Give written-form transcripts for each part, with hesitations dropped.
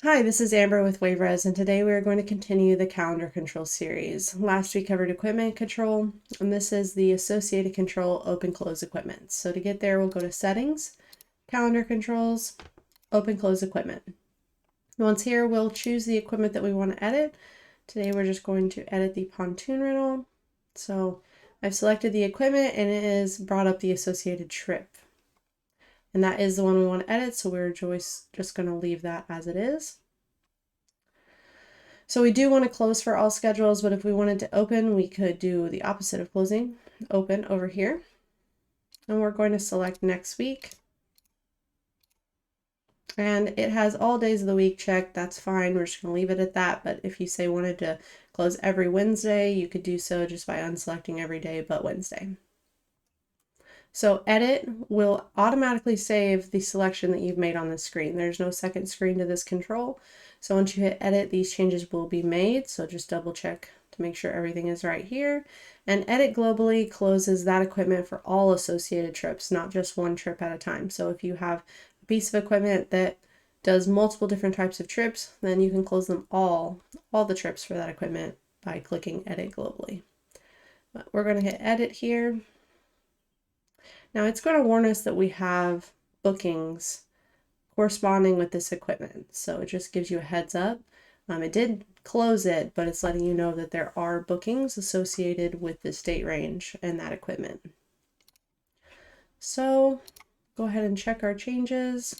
Hi, this is Amber with WaveRez, and today we are going to continue the calendar control series. Last we covered equipment control, and this is the associated control open close equipment. So to get there, we'll go to settings, calendar controls, open close equipment. Once here, we'll choose the equipment that we want to edit. Today we're just going to edit the pontoon rental. So I've selected the equipment and it has brought up the associated trip. And that is the one we want to edit, so we're just going to leave that as it is. So we do want to close for all schedules, but if we wanted to open, we could do the opposite of closing, open over here. And we're going to select next week. And it has all days of the week checked. That's fine. We're just going to leave it at that. But if you say wanted to close every Wednesday, you could do so just by unselecting every day but Wednesday. So edit will automatically save the selection that you've made on the screen. There's no second screen to this control. So once you hit edit, these changes will be made. So just double check to make sure everything is right here. And edit globally closes that equipment for all associated trips, not just one trip at a time. So if you have a piece of equipment that does multiple different types of trips, then you can close them all the trips for that equipment by clicking edit globally. But we're going to hit edit here. Now it's going to warn us that we have bookings corresponding with this equipment. So it just gives you a heads up. It did close it, but it's letting you know that there are bookings associated with this date range and that equipment. So go ahead and check our changes.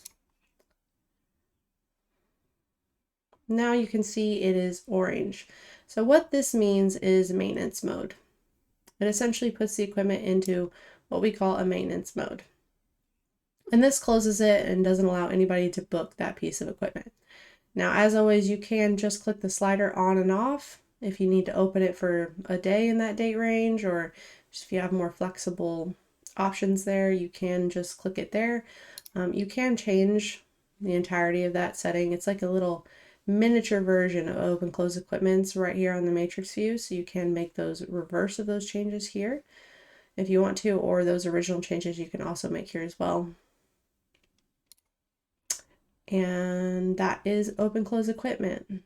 Now you can see it is orange. So what this means is maintenance mode. It essentially puts the equipment into what we call a maintenance mode. And this closes it and doesn't allow anybody to book that piece of equipment. Now, as always, you can just click the slider on and off if you need to open it for a day in that date range, or just if you have more flexible options there, you can just click it there. You can change the entirety of that setting. It's like a little miniature version of open close equipments right here on the matrix view, so you can make those reverse of those changes here if you want to, or those original changes you can also make here as well. And that is open close equipment.